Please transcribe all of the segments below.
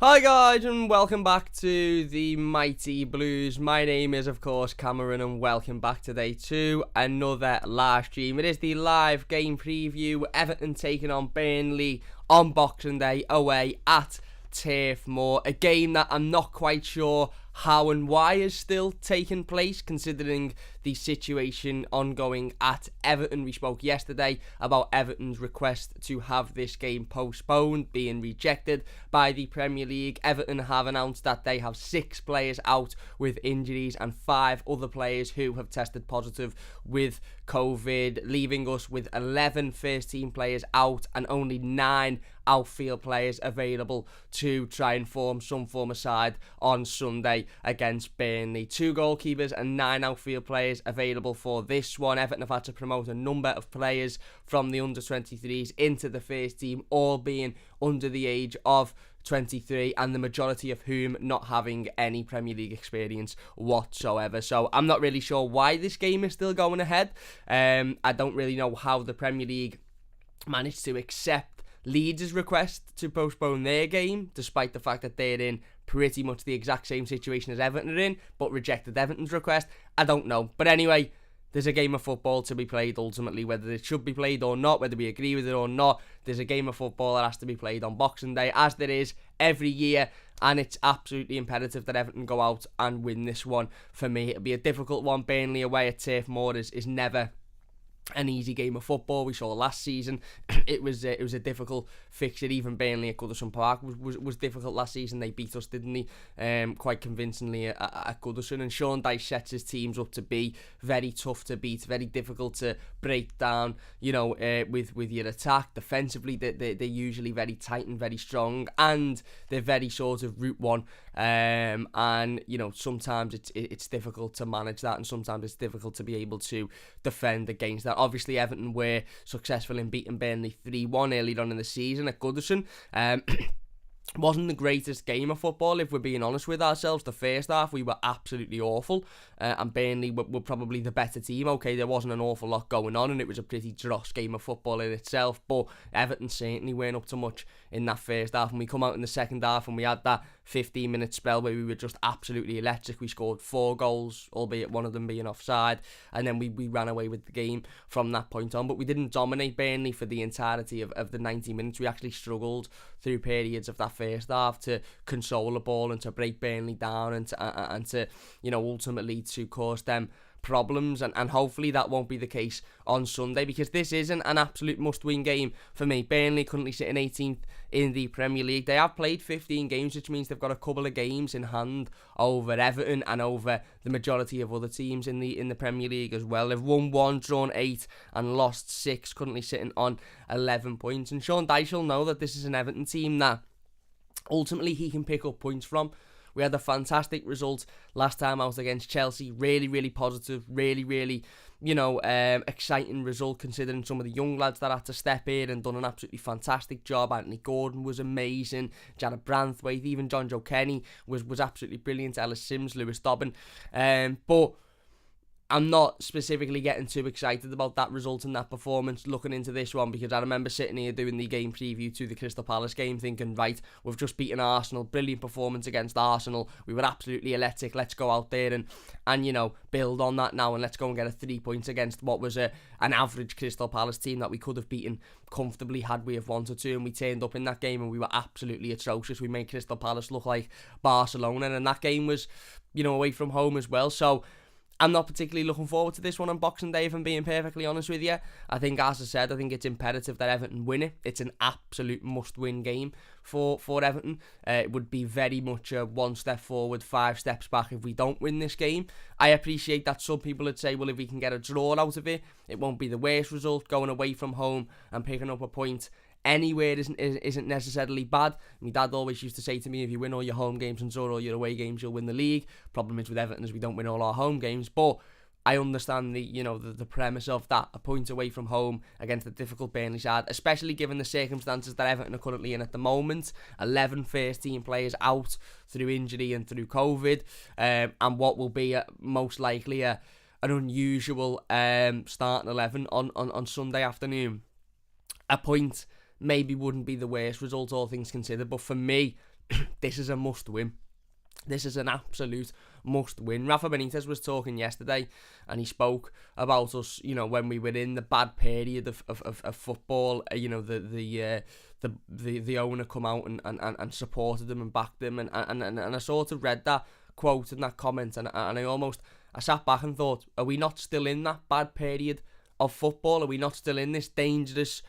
Hi guys and welcome back to the Mighty Blues. My name is of course Cameron and welcome back today to another live stream. It is the live game preview. Everton taking on Burnley on Boxing Day away at Turf Moor. A game that I'm not quite sure how and why is still taking place considering the situation ongoing at Everton. We spoke yesterday about Everton's request to have this game postponed being rejected by the Premier League. Everton have announced that they have 6 players out with injuries and 5 other players who have tested positive with COVID, leaving us with 11 first team players out and only 9 outfield players available to try and form some form of side on Sunday against Burnley. 2 goalkeepers and 9 outfield players available for this one. Everton have had to promote a number of players from the under-23s into the first team, all being under the age of 23, and the majority of whom not having any Premier League experience whatsoever. So I'm not really sure why this game is still going ahead. I don't really know how the Premier League managed to accept Leeds' request to postpone their game, despite the fact that they're in pretty much the exact same situation as Everton are in, but rejected Everton's request. I don't know. But anyway, there's a game of football to be played ultimately, whether it should be played or not, whether we agree with it or not. There's a game of football that has to be played on Boxing Day, as there is every year, and it's absolutely imperative that Everton go out and win this one. For me, it'll be a difficult one. Burnley away at Turf Moor is never an easy game of football. We saw last season it was a difficult fixture. Even Burnley at Goodison Park was difficult last season. They beat us, didn't they? Quite convincingly at Goodison. And Sean Dyche sets his teams up to be very tough to beat, very difficult to break down. You know, with your attack defensively, they're usually very tight and very strong, and they're very sort of route one. And you know, sometimes it's difficult to manage that, and sometimes it's difficult to be able to defend against that. Obviously, Everton were successful in beating Burnley 3-1 earlier on in the season at Goodison. Wasn't the greatest game of football, if we're being honest with ourselves. The first half, we were absolutely awful, and Burnley were probably the better team. Okay, there wasn't an awful lot going on, and it was a pretty dross game of football in itself, but Everton certainly weren't up to much in that first half, and we come out in the second half, and we had that 15-minute spell where we were just absolutely electric. We scored 4 goals, albeit one of them being offside, and then we ran away with the game from that point on. But we didn't dominate Burnley for the entirety of the 90 minutes. We actually struggled through periods of that first half to control the ball and to break Burnley down and to you know, ultimately to cause them problems, and hopefully that won't be the case on Sunday, because this isn't an absolute must-win game for me. Burnley currently sitting 18th in the Premier League. They have played 15 games, which means they've got a couple of games in hand over Everton and over the majority of other teams in the Premier League as well. They've won 1, drawn 8 and lost 6, currently sitting on 11 points. And Sean Dyche will know that this is an Everton team that ultimately he can pick up points from. We had a fantastic result last time out against Chelsea. Really, really positive. Really, you know, exciting result considering some of the young lads that had to step in and done an absolutely fantastic job. Anthony Gordon was amazing. Jared Branthwaite, even John Joe Kenny was absolutely brilliant. Ellis Sims, Lewis Dobbin. But I'm not specifically getting too excited about that result and that performance looking into this one, because I remember sitting here doing the game preview to the Crystal Palace game thinking, right, we've just beaten Arsenal, brilliant performance against Arsenal, we were absolutely electric, let's go out there and you know, build on that now, and let's go and get a 3 points against what was an average Crystal Palace team that we could have beaten comfortably had we have wanted to. And we turned up in that game and we were absolutely atrocious. We made Crystal Palace look like Barcelona, and that game was, you know, away from home as well. So I'm not particularly looking forward to this one on Boxing Day, if I'm being perfectly honest with you. I think, as I said, I think it's imperative that Everton win it. It's an absolute must-win game for Everton. It would be very much a 1 step forward, 5 steps back if we don't win this game. I appreciate that some people would say, well, if we can get a draw out of it, it won't be the worst result. Going away from home and picking up a point anywhere isn't necessarily bad. My dad always used to say to me, if you win all your home games and draw all your away games, you'll win the league. Problem is with Everton is we don't win all our home games, but I understand the premise of that, a point away from home against a difficult Burnley side, especially given the circumstances that Everton are currently in at the moment. 11 first team players out through injury and through COVID, and what will be most likely an unusual starting 11 on Sunday afternoon. A point maybe wouldn't be the worst result, all things considered, but for me, this is a must-win. This is an absolute must-win. Rafa Benitez was talking yesterday, and he spoke about us, when we were in the bad period of football. The owner come out and supported them and backed them, and I sort of read that quote and that comment, and I sat back and thought, are we not still in that bad period of football? Are we not still in this dangerous,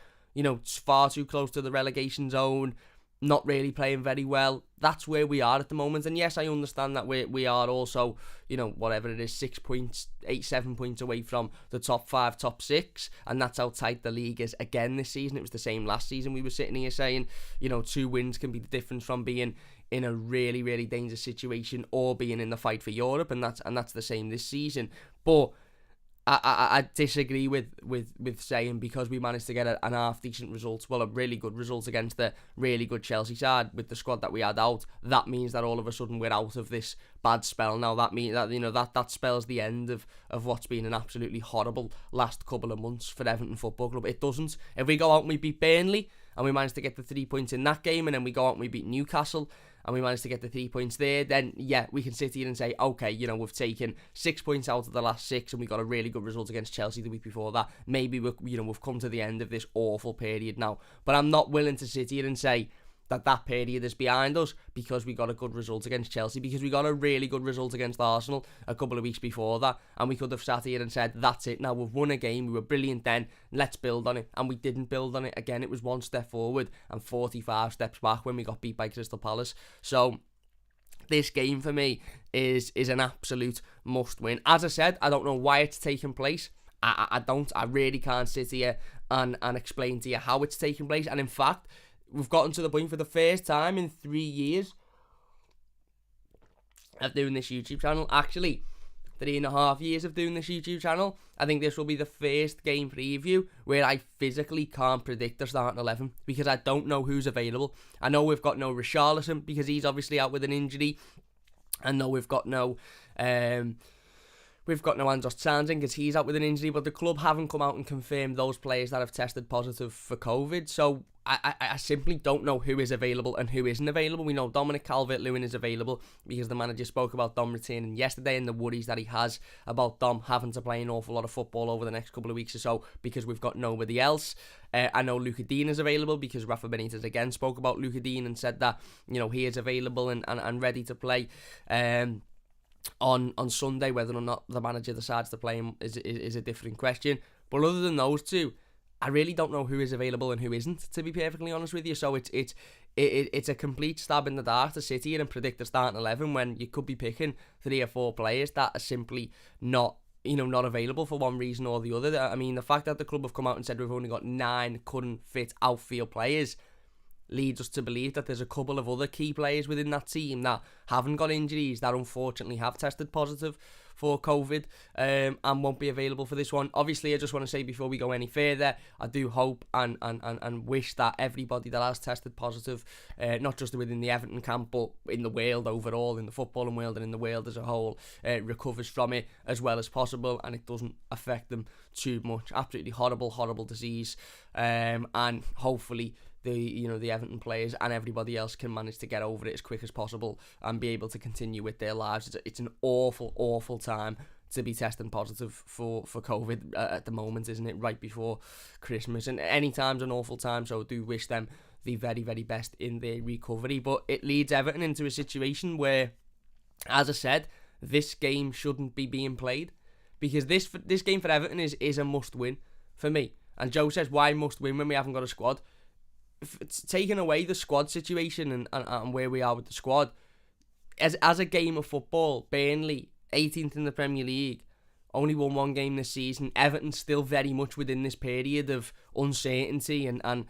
far too close to the relegation zone, not really playing very well? That's where we are at the moment. And yes, I understand that we are also, whatever it is, 6 points, 7 points away from the top 5, top 6, and that's how tight the league is again this season. It was the same last season. We were sitting here saying, 2 wins can be the difference from being in a really, really dangerous situation or being in the fight for Europe, and that's the same this season. But I disagree with saying because we managed to get an half-decent result, a really good result against the really good Chelsea side with the squad that we had out, that means that all of a sudden we're out of this bad spell now. That means that that spells the end of what's been an absolutely horrible last couple of months for Everton Football Club. It doesn't. If we go out and we beat Burnley and we manage to get the 3 points in that game, and then we go out and we beat Newcastle and we managed to get the 3 points there, then yeah, we can sit here and say, okay, we've taken 6 points out of the last 6 and we got a really good result against Chelsea the week before that. Maybe we've come to the end of this awful period now. But I'm not willing to sit here and say that period is behind us because we got a good result against Chelsea, because we got a really good result against Arsenal a couple of weeks before that, and we could have sat here and said, that's it, now we've won a game, we were brilliant then, let's build on it. And we didn't build on it. Again, it was 1 step forward and 45 steps back when we got beat by Crystal Palace. So this game for me is an absolute must win. As I said, I don't know why it's taking place. I really can't sit here and explain to you how it's taking place. And in fact, we've gotten to the point for the first time in 3 years of doing this YouTube channel. Actually, 3.5 years of doing this YouTube channel. I think this will be the first game preview where I physically can't predict the starting 11 because I don't know who's available. I know we've got no Richarlison because he's obviously out with an injury. I know we've got no Andros Townsend because he's out with an injury, but the club haven't come out and confirmed those players that have tested positive for COVID. So I simply don't know who is available and who isn't available. We know Dominic Calvert-Lewin is available because the manager spoke about Dom returning yesterday and the worries that he has about Dom having to play an awful lot of football over the next couple of weeks or so because we've got nobody else. I know Luca Dean is available because Rafa Benitez again spoke about Luca Dean and said that he is available and ready to play on Sunday. Whether or not the manager decides to play him is a different question. But other than those two, I really don't know who is available and who isn't, to be perfectly honest with you. So it's a complete stab in the dark to sit here and predict the starting 11 when you could be picking 3 or 4 players that are simply not available for one reason or the other. I mean, the fact that the club have come out and said we've only got 9 couldn't fit outfield players leads us to believe that there's a couple of other key players within that team that haven't got injuries, that unfortunately have tested positive for COVID and won't be available for this one. Obviously, I just want to say before we go any further, I do hope and wish that everybody that has tested positive, not just within the Everton camp, but in the world overall, in the footballing world and in the world as a whole, recovers from it as well as possible and it doesn't affect them too much. Absolutely horrible disease, and hopefully the Everton players and everybody else can manage to get over it as quick as possible and be able to continue with their lives. It's an awful time to be testing positive for COVID at the moment, isn't it? Right before Christmas, and any time's an awful time, so I do wish them the very, very best in their recovery. But it leads Everton into a situation where, as I said, this game shouldn't be being played because this game for Everton is a must win for me. And Joe says, why must win when we haven't got a squad? Taking away the squad situation and where we are with the squad, as a game of football, Burnley 18th in the Premier League, only won 1 game this season. Everton's still very much within this period of uncertainty and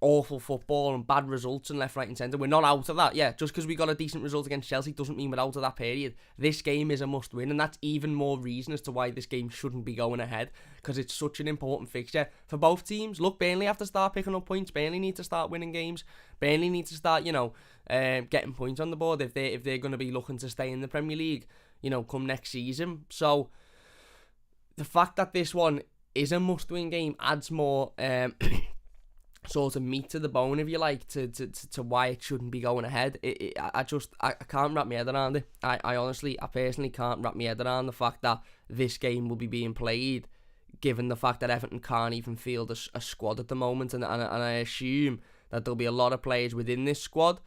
awful football and bad results and left, right and centre. We're not out of that. Yeah, just because we got a decent result against Chelsea doesn't mean we're out of that period. This game is a must win, and that's even more reason as to why this game shouldn't be going ahead, because it's such an important fixture for both teams. Look, Burnley have to start picking up points. Burnley need to start winning games. Burnley need to start getting points on the board if they're going to be looking to stay in the Premier League come next season. So the fact that this one is a must win game adds more sort of meat to the bone, if you like, to why it shouldn't be going ahead. I can't wrap my head around it. I personally can't wrap my head around the fact that this game will be being played, given the fact that Everton can't even field a squad at the moment, and I assume that there'll be a lot of players within this squad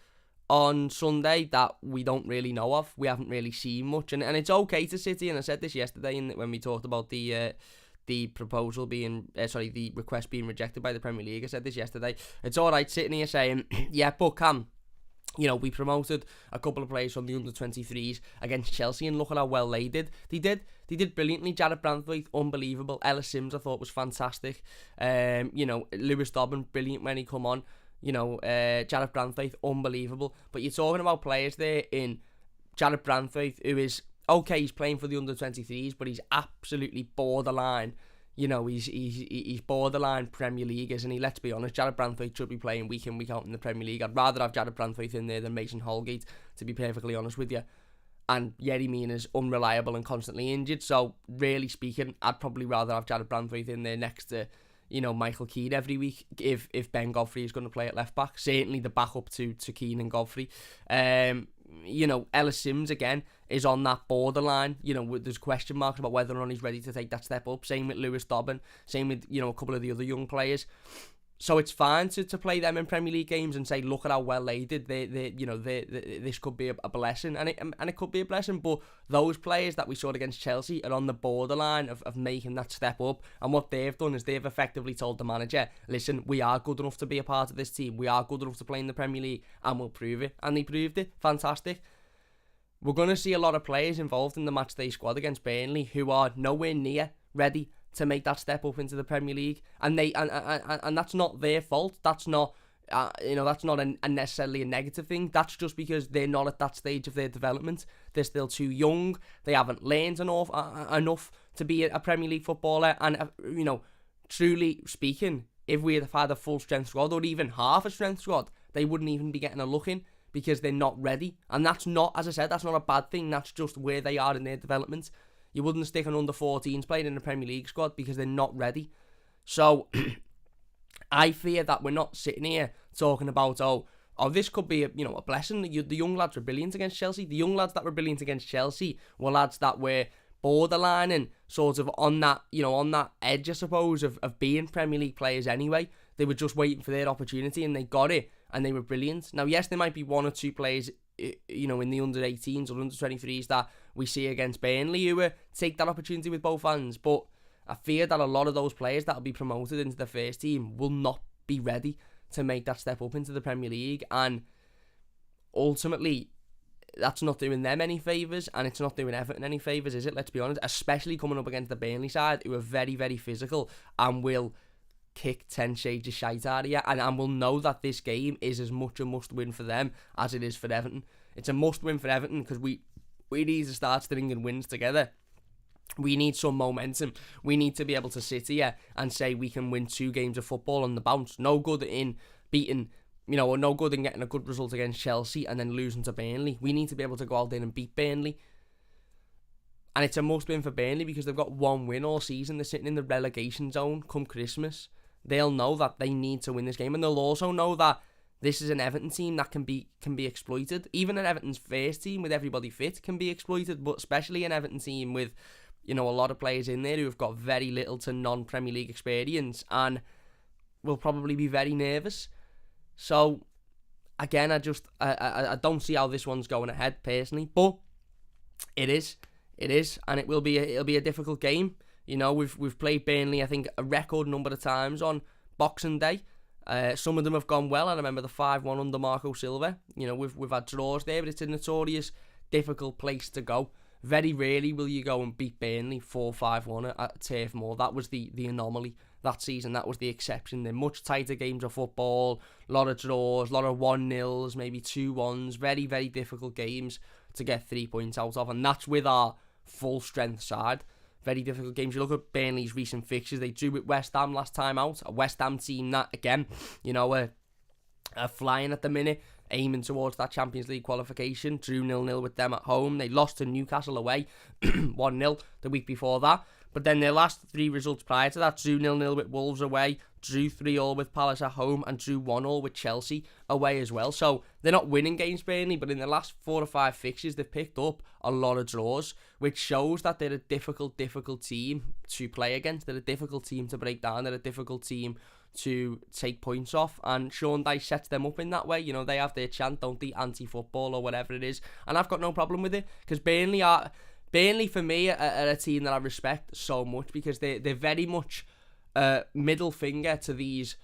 on Sunday that we don't really know of. We haven't really seen much, and it's okay to City, and I said this yesterday when we talked about the proposal being, the request being rejected by the Premier League. I said this yesterday. It's alright sitting here saying, yeah, but Cam, we promoted a couple of players from the under-23s against Chelsea, and look at how well they did. They did brilliantly. Jared Branthwaite, unbelievable. Ellis Sims, I thought, was fantastic. Lewis Dobbin, brilliant when he come on. Jared Branthwaite, unbelievable. But you're talking about players there in Jared Branthwaite, who is, okay, he's playing for the under-23s, but he's absolutely borderline. He's borderline Premier League, isn't he? Let's be honest, Jared Branthwaite should be playing week in, week out in the Premier League. I'd rather have Jared Branthwaite in there than Mason Holgate, to be perfectly honest with you. And Yerry Mina's unreliable and constantly injured, so really speaking, I'd probably rather have Jared Branthwaite in there next to, Michael Keane every week if Ben Godfrey is going to play at left back. Certainly the backup to Keane and Godfrey. Ellis Sims again is on that borderline. There's question marks about whether or not he's ready to take that step up. Same with Lewis Dobbin. Same with a couple of the other young players. So it's fine to play them in Premier League games and say, look at how well they did. This could be a blessing, and it could be a blessing. But those players that we saw against Chelsea are on the borderline of making that step up. And what they've done is they've effectively told the manager, listen, we are good enough to be a part of this team. We are good enough to play in the Premier League, and we'll prove it. And they proved it. Fantastic. We're going to see a lot of players involved in the matchday squad against Burnley who are nowhere near ready to make that step up into the Premier League, and that's not their fault. That's not that's not necessarily a negative thing. That's just because they're not at that stage of their development. They're still too young. They haven't learned enough to be a Premier League footballer. And truly speaking, if we had had a full strength squad or even half a strength squad, they wouldn't even be getting a look in because they're not ready. And that's not, as I said, that's not a bad thing. That's just where they are in their development. You wouldn't stick an under-14s playing in the Premier League squad because they're not ready. So I fear that we're not sitting here talking about, this could be a blessing. The young lads were brilliant against Chelsea. The young lads that were brilliant against Chelsea were lads that were borderline and sort of on that edge, I suppose, of being Premier League players anyway. They were just waiting for their opportunity and they got it and they were brilliant. Now, yes, there might be one or two players in the under-18s or under-23s that we see against Burnley who take that opportunity with both hands, but I fear that a lot of those players that will be promoted into the first team will not be ready to make that step up into the Premier League, and ultimately that's not doing them any favours, and it's not doing Everton any favours, is it? Let's be honest, especially coming up against the Burnley side who are very, very physical and will kick 10 shades of shite out of you, and we'll know that this game is as much a must-win for them as it is for Everton. It's a must-win for Everton because we need to start stringing wins together. We need some momentum. We need to be able to sit here and say we can win 2 games of football on the bounce. No good in beating, or no good in getting a good result against Chelsea and then losing to Burnley. We need to be able to go out there and beat Burnley. And it's a must-win for Burnley because they've got 1 win all season. They're sitting in the relegation zone come Christmas. They'll know that they need to win this game, and they'll also know that this is an Everton team that can be exploited. Even an Everton's first team with everybody fit can be exploited, but especially an Everton team with a lot of players in there who have got very little to non-Premier League experience and will probably be very nervous. So again, I don't see how this one's going ahead personally, but it is, and it'll be a difficult game. We've played Burnley, I think, a record number of times on Boxing Day. Some of them have gone well. I remember the 5-1 under Marco Silva. We've had draws there, but it's a notorious difficult place to go. Very rarely will you go and beat Burnley 4-5-1 at Turf Moor. That was the anomaly that season. That was the exception. They're much tighter games of football, a lot of draws, a lot of 1-0s, maybe 2-1s. Very, very difficult games to get 3 points out of, and that's with our full strength side. Very difficult games. You look at Burnley's recent fixtures. They drew with West Ham last time out. A West Ham team that, again, are flying at the minute, aiming towards that Champions League qualification. Drew 0-0 with them at home. They lost to Newcastle away 1-0 the week before that. But then their last 3 results prior to that, drew 0-0 with Wolves away, drew 3-3 with Palace at home, and drew 1-1 with Chelsea away as well. So they're not winning games, Burnley, but in the last 4 or 5 fixtures, they've picked up a lot of draws, which shows that they're a difficult team to play against. They're a difficult team to break down. They're a difficult team to take points off, and Sean Dyche sets them up in that way. You know, they have their chant, don't they, anti-football or whatever it is, and I've got no problem with it, because Burnley for me are a team that I respect so much, because they're very much middle finger to these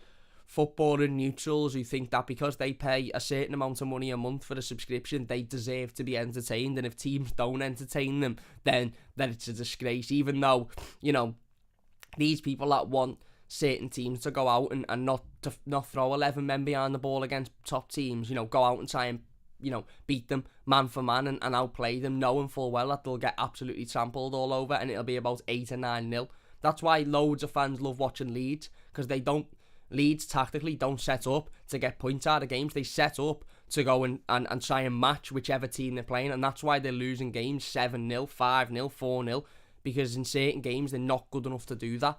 footballing neutrals who think that because they pay a certain amount of money a month for a subscription, they deserve to be entertained, and if teams don't entertain them, then it's a disgrace. Even though, you know, these people that want certain teams to go out and not throw 11 men behind the ball against top teams, you know, go out and try and, you know, beat them man for man and outplay them, knowing full well that they'll get absolutely trampled all over, and it'll be about 8 or 9-0. That's why loads of fans love watching Leeds, because Leeds tactically don't set up to get points out of games. They set up to go and try and match whichever team they're playing, and that's why they're losing games 7-0, 5-0, 4-0, because in certain games they're not good enough to do that.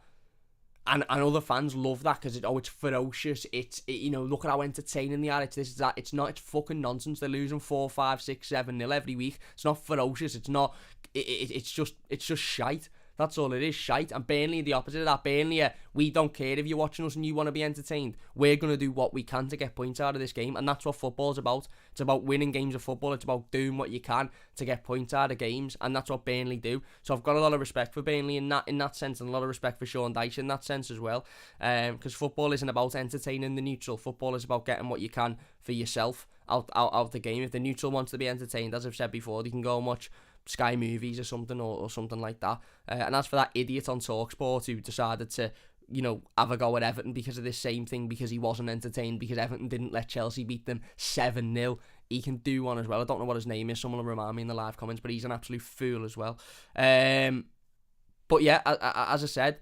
And other fans love that, because it's ferocious. You know, look at how entertaining they are. It's this, that. It's not. It's fucking nonsense. They're losing 4, 5, 6, 7-0 every week. It's not ferocious. It's not. It's just shite. That's all it is, shite. And Burnley are the opposite of that. Burnley we don't care if you're watching us and you want to be entertained. We're going to do what we can to get points out of this game, and that's what football's about. It's about winning games of football. It's about doing what you can to get points out of games, and that's what Burnley do. So I've got a lot of respect for Burnley in that sense, and a lot of respect for Sean Dyche in that sense as well, because football isn't about entertaining the neutral. Football is about getting what you can for yourself out of the game. If the neutral wants to be entertained, as I've said before, they can go and watch Sky Movies or something, or something like that. And as for that idiot on TalkSport who decided to, you know, have a go at Everton because of this same thing, because he wasn't entertained because Everton didn't let Chelsea beat them 7-0, he can do one as well. I don't know what his name is. Someone will remind me in the live comments, but he's an absolute fool as well. But yeah, as I said,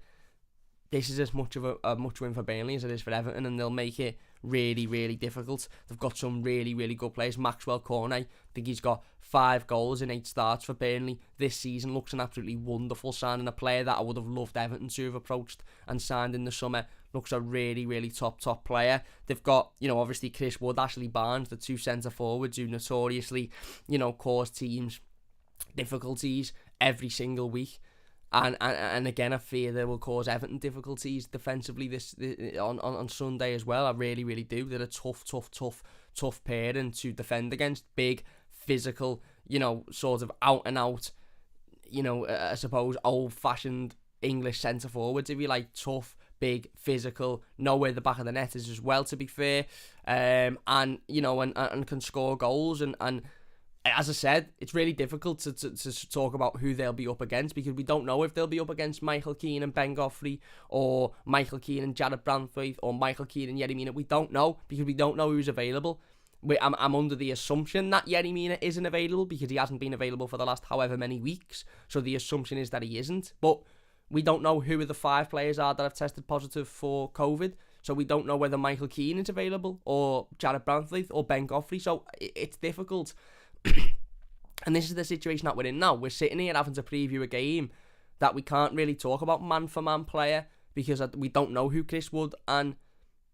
this is as much of a much win for Burnley as it is for Everton, and they'll make it really, really difficult. They've got some really, really good players. Maxwell Cornet, I think he's got 5 goals in 8 starts for Burnley this season. Looks an absolutely wonderful signing. A player that I would have loved Everton to have approached and signed in the summer. Looks a really, really top player. They've got, you know, obviously Chris Wood, Ashley Barnes, the 2 centre forwards who notoriously, you know, cause teams difficulties every single week. And again, I fear they will cause Everton difficulties defensively this on Sunday as well. I really, really do. They're a tough pairing to defend against. Big, physical, you know, sort of out and out, you know, I suppose old-fashioned English centre forwards, if you like. Tough, big, physical, know where the back of the net is as well, to be fair. And you know, and can score goals and as I said, it's really difficult to talk about who they'll be up against, because we don't know if they'll be up against Michael Keane and Ben Godfrey, or Michael Keane and Jared Branthwaite, or Michael Keane and Yerry Mina. We don't know, because we don't know who's available. I'm under the assumption that Yerry Mina isn't available, because he hasn't been available for the last however many weeks. So the assumption is that he isn't. But we don't know who the 5 players are that have tested positive for COVID. So we don't know whether Michael Keane is available, or Jared Branthwaite, or Ben Godfrey. So it's difficult. And this is the situation that we're in now. We're sitting here having to preview a game that we can't really talk about man for man player, because we don't know who Chris Wood and,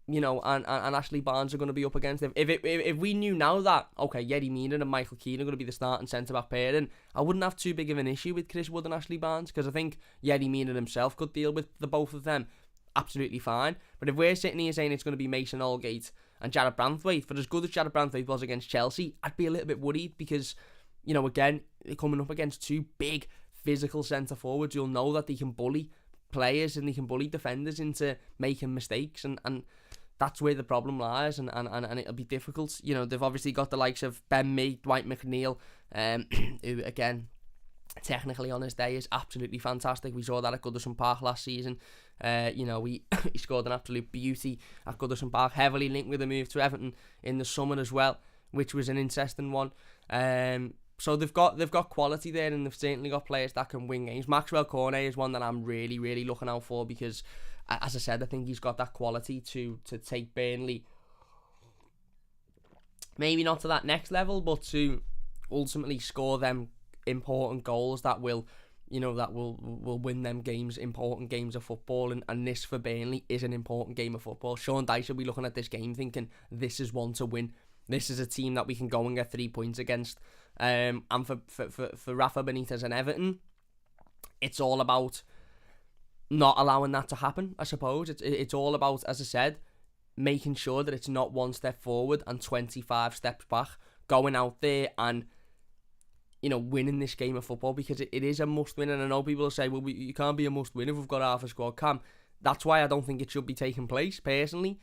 you know, and Ashley Barnes are going to be up against. If we knew now that, okay, Yerry Mina and Michael Keane are going to be the starting centre back pairing, I wouldn't have too big of an issue with Chris Wood and Ashley Barnes, because I think Yerry Mina himself could deal with the both of them absolutely fine. But if we're sitting here saying it's going to be Mason Holgate and Jared Branthwaite, for as good as Jared Branthwaite was against Chelsea, I'd be a little bit worried, because, you know, again, they're coming up against 2 big physical centre forwards. You'll know that they can bully players and they can bully defenders into making mistakes, and that's where the problem lies, and it'll be difficult. You know, they've obviously got the likes of Ben Mee, Dwight McNeil, who, again, technically on his day is absolutely fantastic. We saw that at Goodison Park last season. You know, he scored an absolute beauty at Goodison Park, heavily linked with a move to Everton in the summer as well, which was an interesting one. So they've got quality there, and they've certainly got players that can win games. Maxwell Cornet is one that I'm really, really looking out for, because, as I said, I think he's got that quality to take Burnley, maybe not to that next level, but to ultimately score them important goals that will, that will win them games, important games of football, and this for Burnley is an important game of football. Sean Dyche will be looking at this game thinking, this is one to win. This is a team that we can go and get 3 points against. And for Rafa Benitez and Everton, it's all about not allowing that to happen, I suppose. It's all about, as I said, making sure that it's not one step forward and 25 steps back, going out there and winning this game of football, because it is a must-win. And I know people will say, well, you can't be a must-win if we've got half a squad. That's why I don't think it should be taking place, personally.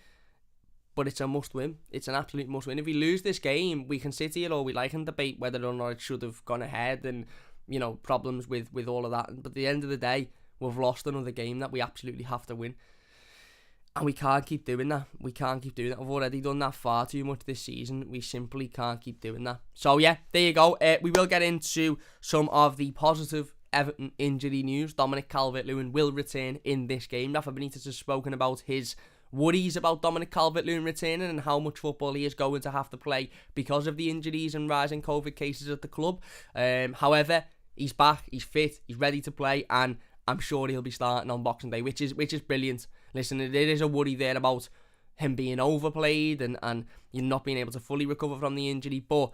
But it's a must-win. It's an absolute must-win. If we lose this game, we can sit here all we like and debate whether or not it should have gone ahead and, problems with all of that. But at the end of the day, we've lost another game that we absolutely have to win. And we can't keep doing that. We can't keep doing that. We've already done that far too much this season. We simply can't keep doing that. So, yeah, there you go. We will get into some of the positive Everton injury news. Dominic Calvert-Lewin will return in this game. Rafa Benitez has spoken about his worries about Dominic Calvert-Lewin returning and how much football he is going to have to play because of the injuries and rising COVID cases at the club. However, he's back, he's fit, he's ready to play, and I'm sure he'll be starting on Boxing Day, which is brilliant. Listen, there is a worry there about him being overplayed and not being able to fully recover from the injury, but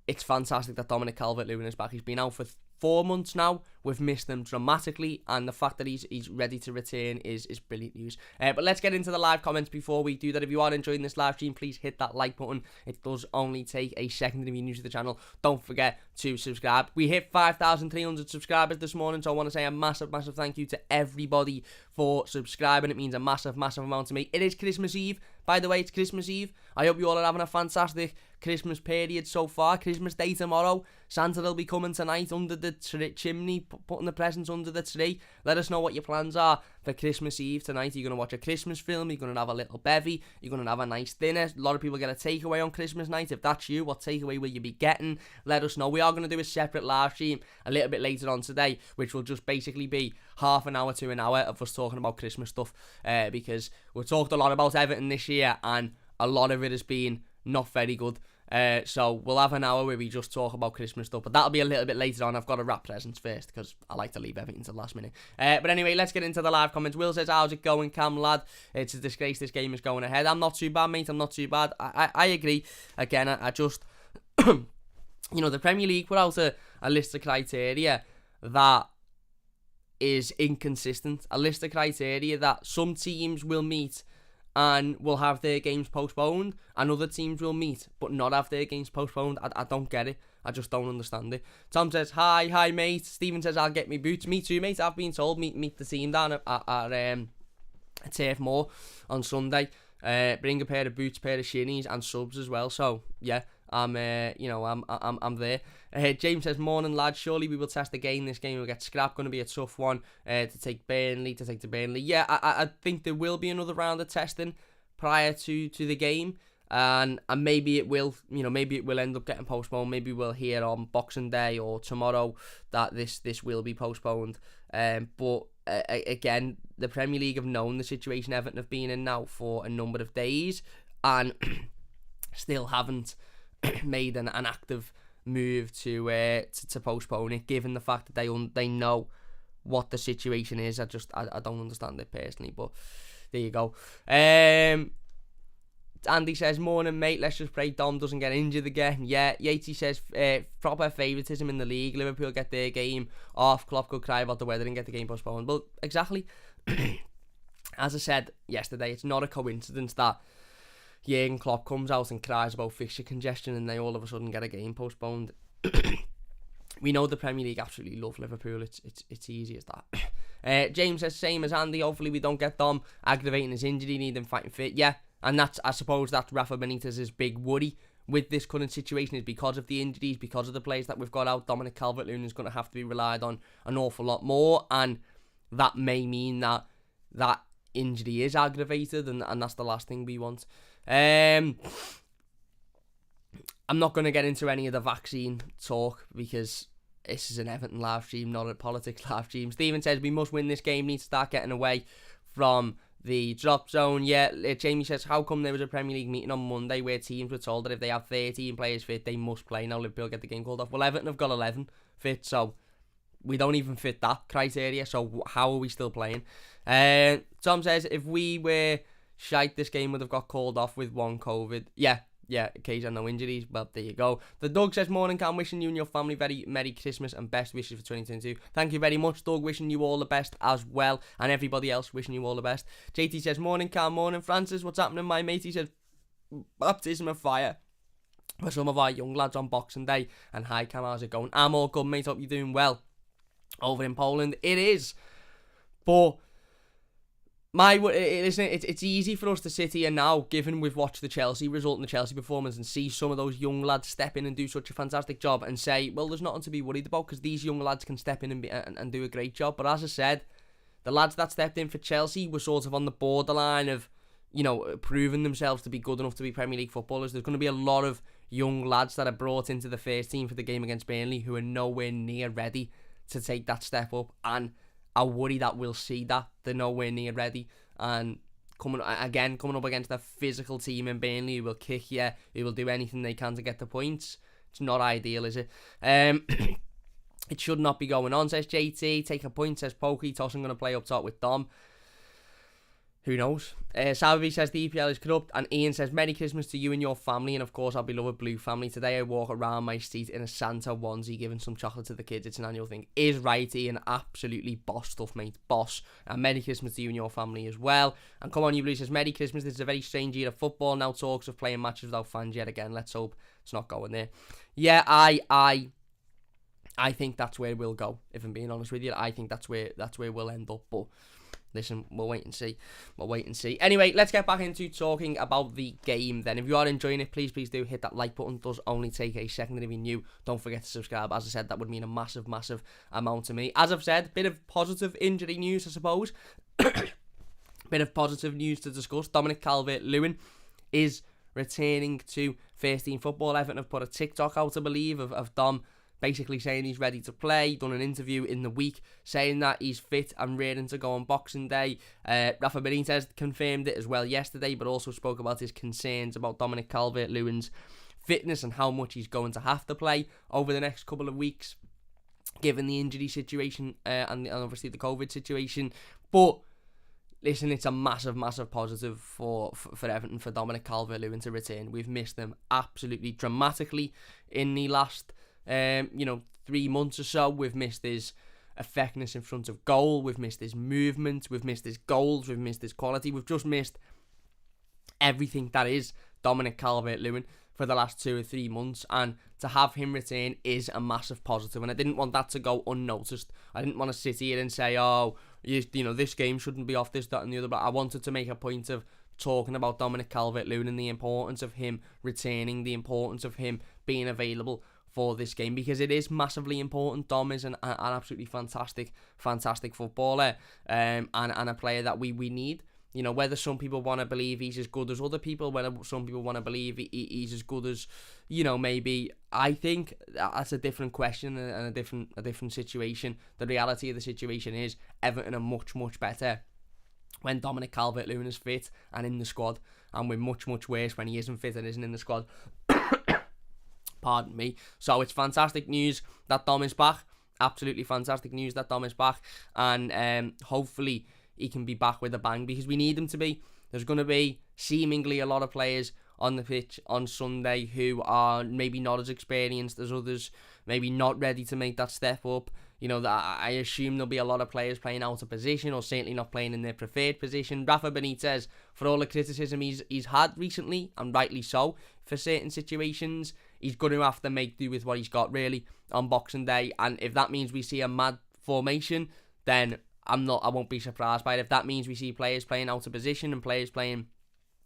it's fantastic that Dominic Calvert-Lewin is back. He's been out for 4 months now. We've missed them dramatically, and the fact that he's ready to return is brilliant news. But let's get into the live comments before we do that. If you are enjoying this live stream, please hit that like button. It does only take a second if you're new to the channel. Don't forget to subscribe. We hit 5,300 subscribers this morning, so I want to say a massive thank you to everybody for subscribing. It means a massive amount to me. It is Christmas Eve. By the way, it's Christmas Eve. I hope you all are having a fantastic Christmas period so far. Christmas Day tomorrow. Santa will be coming tonight under the chimney, putting the presents under the tree. Let us know what your plans are for Christmas Eve tonight. Are you going to watch a Christmas film? Are you going to have a little bevy? You're going to have a nice dinner? A lot of people get a takeaway on Christmas night. If that's you, what takeaway will you be getting? Let us know. We are going to do a separate live stream a little bit later on today, which will just basically be half an hour to an hour of us talking about Christmas stuff, because we've talked a lot about Everton this year and a lot of it has been not very good. So we'll have an hour where we just talk about Christmas stuff, but that'll be a little bit later on. I've got to wrap presents first because I like to leave everything to the last minute. But anyway, let's get into the live comments. Will says, how's it going, Cam lad? It's a disgrace this game is going ahead. I'm not too bad, mate. I'm not too bad. I agree. Again, I just the Premier League put out a list of criteria that is inconsistent. A list of criteria that some teams will meet and will have their games postponed, and other teams will meet but not have their games postponed. I don't get it. I just don't understand it. Tom says, hi mate. Stephen says, I'll get me boots. Me too, mate. I've been told meet the team down at Turf Moor on Sunday. Bring a pair of boots, pair of shinies, and subs as well. So yeah, I'm there. James says, morning lads, surely we will test again. This game will get scrapped. Going to be a tough one to take to Burnley. Yeah, I think there will be another round of testing prior to the game, and maybe it will, maybe it will end up getting postponed. Maybe we'll hear on Boxing Day or tomorrow that this will be postponed. But again, the Premier League have known the situation Everton have been in now for a number of days, and still haven't made an active move to postpone it, given the fact that they know what the situation is. I don't understand it personally, but there you go. Andy says, morning mate, let's just pray Dom doesn't get injured again. Yeah, Yatesy says, proper favouritism in the league. Liverpool get their game off, Klopp could cry about the weather and get the game postponed. Well, exactly. As I said yesterday, it's not a coincidence that Jurgen Klopp comes out and cries about fixture congestion and they all of a sudden get a game postponed. We know the Premier League absolutely love Liverpool. It's easy as that. James says, same as Andy, hopefully we don't get Dom aggravating his injury, need him fighting fit. Yeah, and I suppose that's Rafa Benitez's big worry with this current situation, is because of the injuries, because of the players that we've got out. Dominic Calvert-Lewin is going to have to be relied on an awful lot more, and that may mean that injury is aggravated, and that's the last thing we want. I'm not going to get into any of the vaccine talk because this is an Everton live stream, not a politics live stream. Stephen says, we must win this game, need to start getting away from the drop zone. Yeah, Jamie says, how come there was a Premier League meeting on Monday where teams were told that if they have 13 players fit, they must play? Now Liverpool get the game called off. Well, Everton have got 11 fit, so We don't even fit that criteria, so how are we still playing? Tom says, if we were shite, this game would have got called off with one COVID. Yeah, occasional no injuries. Well, there you go. The Doug says, morning, Cam, wishing you and your family very Merry Christmas and best wishes for 2022. Thank you very much, Doug, wishing you all the best as well, and everybody else wishing you all the best. JT says, morning, Cam, morning, Francis, what's happening, my mate? He says, baptism of fire for some of our young lads on Boxing Day. And hi, Cam, how's it going? I'm all good, mate, hope you're doing well over in Poland. It is, but listen, it's easy for us to sit here now, given we've watched the Chelsea result and the Chelsea performance, and see some of those young lads step in and do such a fantastic job, and say, well, there's nothing to be worried about because these young lads can step in and do a great job. But as I said, the lads that stepped in for Chelsea were sort of on the borderline of, proving themselves to be good enough to be Premier League footballers. There's going to be a lot of young lads that are brought into the first team for the game against Burnley who are nowhere near ready to take that step up, and I worry that we'll see that they're nowhere near ready, and coming up against a physical team in Burnley who will kick you, who will do anything they can to get the points. It's not ideal, is it? It should not be going on, says JT. Take a point, says Pokey. Toss, I'm going to play up top with Dom. Who knows? Salvi says the EPL is corrupt, and Ian says Merry Christmas to you and your family, and of course our beloved Blue family. Today I walk around my street in a Santa onesie, giving some chocolate to the kids. It's an annual thing. Is right, Ian. Absolutely boss stuff, mate. Boss. And Merry Christmas to you and your family as well. And come on, you Blue says Merry Christmas. This is a very strange year of football. Now talks of playing matches without fans yet again. Let's hope it's not going there. Yeah, I think that's where we'll go. If I'm being honest with you, I think that's where we'll end up. But listen, we'll wait and see. Anyway, let's get back into talking about the game then. If you are enjoying it, please do hit that like button. It does only take a second. And if you're new, don't forget to subscribe. As I said, that would mean a massive amount to me. As I've said, bit of positive injury news, I suppose. Bit of positive news to discuss. Dominic Calvert-Lewin is returning to first team football. Everton have put a TikTok out, I believe, of Dom basically saying he's ready to play. Done an interview in the week saying that he's fit and ready to go on Boxing Day. Rafa Benitez confirmed it as well yesterday, but also spoke about his concerns about Dominic Calvert-Lewin's fitness and how much he's going to have to play over the next couple of weeks, given the injury situation and obviously the COVID situation. But listen, it's a massive positive for Everton, for Dominic Calvert-Lewin to return. We've missed him absolutely dramatically in the last 3 months or so. We've missed his effectiveness in front of goal. We've missed his movement. We've missed his goals. We've missed his quality. We've just missed everything that is Dominic Calvert-Lewin for the last 2 or 3 months, and to have him return is a massive positive, and I didn't want that to go unnoticed. I didn't want to sit here and say, this game shouldn't be off, this, that and the other, but I wanted to make a point of talking about Dominic Calvert-Lewin and the importance of him returning, the importance of him being available for this game, because it is massively important. Dom is an absolutely fantastic footballer, and a player that we need. Whether some people want to believe he's as good as other people, whether some people want to believe he's as good as, maybe, I think that's a different question and a different situation. The reality of the situation is Everton are much better when Dominic Calvert-Lewin is fit and in the squad, and we're much worse when he isn't fit and isn't in the squad. Pardon me. So it's fantastic news that Dom is back. Absolutely fantastic news that Dom is back, and hopefully he can be back with a bang, because we need him to be. There's going to be seemingly a lot of players on the pitch on Sunday who are maybe not as experienced as others, maybe not ready to make that step up. I assume there'll be a lot of players playing out of position, or certainly not playing in their preferred position. Rafa Benitez, for all the criticism he's had recently, and rightly so, for certain situations, he's going to have to make do with what he's got, really, on Boxing Day. And if that means we see a mad formation, then I won't be surprised by it. If that means we see players playing out of position and players playing,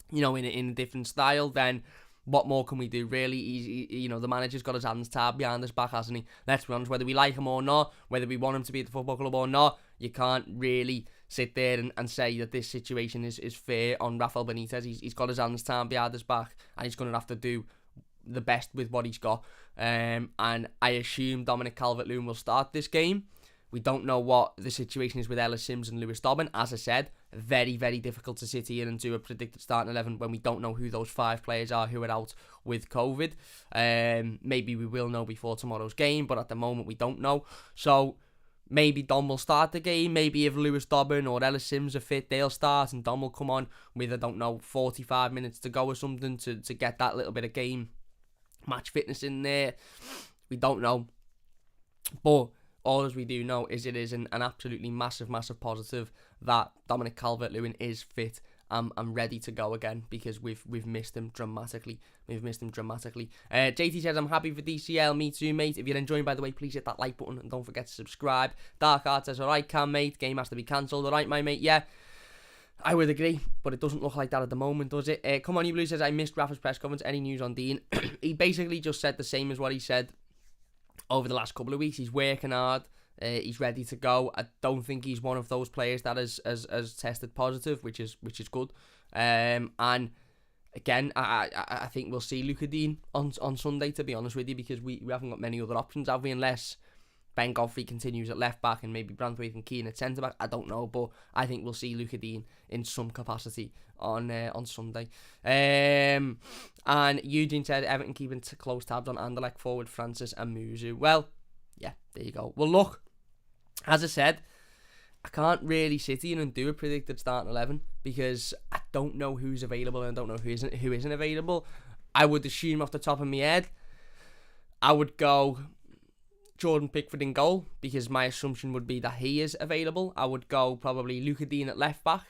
in a different style, then what more can we do, really? The manager's got his hands tied behind his back, hasn't he? Let's be honest, whether we like him or not, whether we want him to be at the football club or not, you can't really sit there and say that this situation is fair on Rafael Benitez. He's got his hands tied behind his back, and he's going to have to do the best with what he's got. And I assume Dominic Calvert-Lewin will start this game. We don't know what the situation is with Ellis Sims and Lewis Dobbin. As I said, very difficult to sit here and do a predicted starting 11 when we don't know who those 5 players are who are out with COVID. Maybe we will know before tomorrow's game, but at the moment we don't know. So maybe Dom will start the game. Maybe if Lewis Dobbin or Ellis Sims are fit, they'll start and Dom will come on with, I don't know, 45 minutes to go or something to get that little bit of game match fitness in there. We don't know. But all as we do know is it is an absolutely massive positive that Dominic Calvert-Lewin is fit and ready to go again, because we've missed him dramatically. JT says, I'm happy for DCL. Me too, mate. If you're enjoying, by the way, please hit that like button and don't forget to subscribe. Dark Art says, alright, Cam, mate. Game has to be cancelled. Alright, my mate. Yeah, I would agree, but it doesn't look like that at the moment, does it? Come on, you Blue says, I missed Rafa's press conference. Any news on Dean? He basically just said the same as what he said over the last couple of weeks. He's working hard. He's ready to go. I don't think he's one of those players that has tested positive, which is good. And again, I think we'll see Luca Dean on Sunday, to be honest with you, because we haven't got many other options, have we? Unless Ben Godfrey continues at left back and maybe Branthwaite and Keane at centre back. I don't know, but I think we'll see Luca Dean in some capacity on Sunday. And Eugene said Everton keeping close tabs on Anderlecht forward Francis and Muzu. Well, yeah, there you go. Well, look, as I said, I can't really sit here and do a predicted starting 11 because I don't know who's available and I don't know who isn't available. I would assume off the top of my head, I would go Jordan Pickford in goal, because my assumption would be that he is available. I would go probably Luca Dean at left back,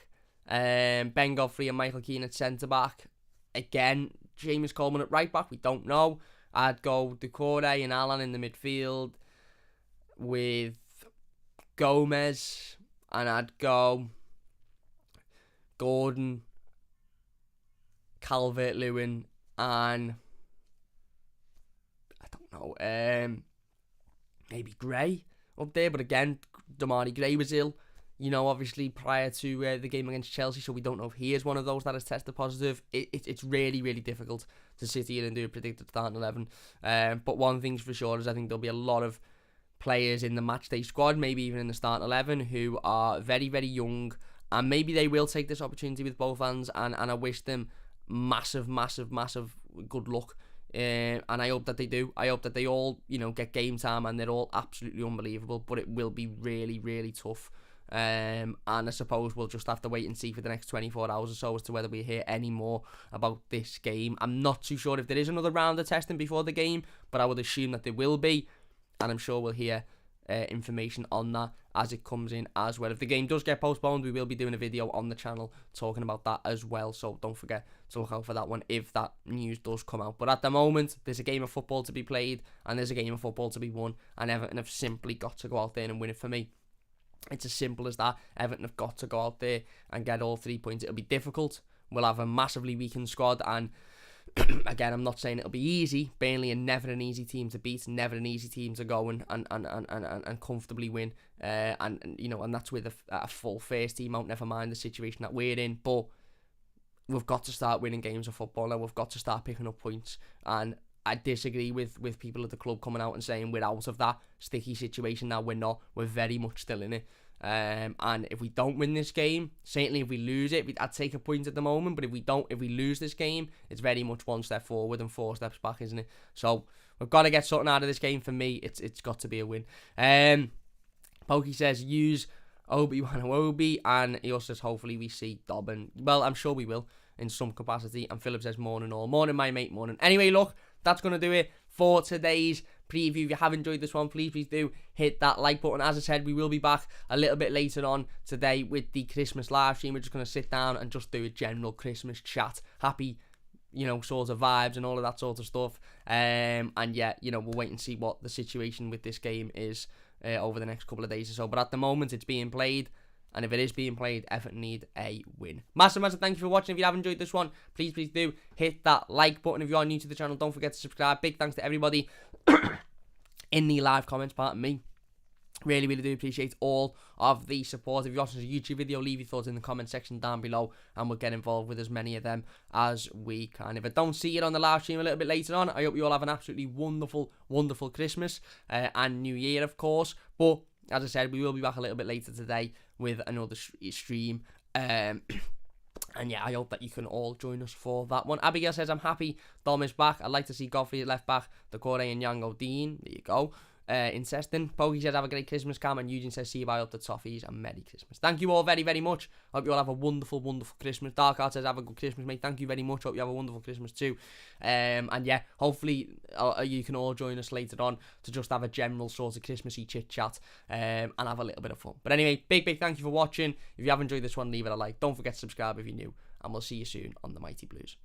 Ben Godfrey and Michael Keane at centre back. Again, James Coleman at right back, we don't know. I'd go Doucouré and Allan in the midfield with Gomez, and I'd go Gordon, Calvert-Lewin, and I don't know, maybe Gray up there. But again, Damari Gray was ill, obviously prior to the game against Chelsea, so we don't know if he is one of those that has tested positive. It's really difficult to sit here and do a predicted starting 11. But one thing's for sure is I think there'll be a lot of players in the matchday squad, maybe even in the starting 11, who are very young, and maybe they will take this opportunity with both hands, and I wish them massive good luck. And I hope that they do. I hope that they all, get game time and they're all absolutely unbelievable. But it will be really tough. And I suppose we'll just have to wait and see for the next 24 hours or so as to whether we hear any more about this game. I'm not too sure if there is another round of testing before the game, but I would assume that there will be. And I'm sure we'll hear information on that as it comes in as well. If the game does get postponed, we will be doing a video on the channel talking about that as well, so don't forget to look out for that one if that news does come out. But at the moment, there's a game of football to be played and there's a game of football to be won, and Everton have simply got to go out there and win it. For me, it's as simple as that. Everton have got to go out there and get all 3 points. It'll be difficult. We'll have a massively weakened squad, and again, I'm not saying it'll be easy. Burnley are never an easy team to beat, never an easy team to go and comfortably win. And that's with a full first team out, never mind the situation that we're in. But we've got to start winning games of football now. We've got to start picking up points. And I disagree with people at the club coming out and saying we're out of that sticky situation now. We're not. We're very much still in it. And if we don't win this game, certainly if we lose it, I'd take a point at the moment. But if we lose this game, it's very much 1 step forward and 4 steps back, isn't it? So we've got to get something out of this game. For me, it's got to be a win. Pokey says use Obi-Wan Iwobi, and he also says hopefully we see Dobbin. Well, I'm sure we will in some capacity. And Philip says morning all. Morning, my mate, morning. Anyway, look, that's going to do it for today's preview. If you have enjoyed this one, please do hit that like button. As I said, we will be back a little bit later on today with the Christmas live stream. We're just going to sit down and just do a general Christmas chat. Happy, sort of vibes and all of that sort of stuff. And yeah, we'll wait and see what the situation with this game is over the next couple of days or so. But at the moment, it's being played. And if it is being played, Everton need a win. Massive thank you for watching. If you have enjoyed this one, please do hit that like button. If you are new to the channel, don't forget to subscribe. Big thanks to everybody in the live comments part of me. Really do appreciate all of the support. If you're watching a YouTube video, leave your thoughts in the comment section down below and we'll get involved with as many of them as we can. If I don't see it on the live stream a little bit later on, I hope you all have an absolutely wonderful Christmas and New Year, of course. But as I said, we will be back a little bit later today with another stream. And yeah, I hope that you can all join us for that one. Abigail says, I'm happy Dom is back. I'd like to see Godfrey at left back, Doucouré and Yango Dean. There you go. insisting. Poggy says have a great Christmas, Cam, and Eugene says see you, bye, up the toffees, and Merry Christmas. Thank you all very, very much. Hope you all have a wonderful, wonderful Christmas. Darkheart says have a good Christmas, mate. Thank you very much. Hope you have a wonderful Christmas too. And yeah, hopefully you can all join us later on to just have a general sort of Christmassy chit chat and have a little bit of fun. But anyway, big thank you for watching. If you have enjoyed this one, leave it a like. Don't forget to subscribe if you're new, and we'll see you soon on the Mighty Blues.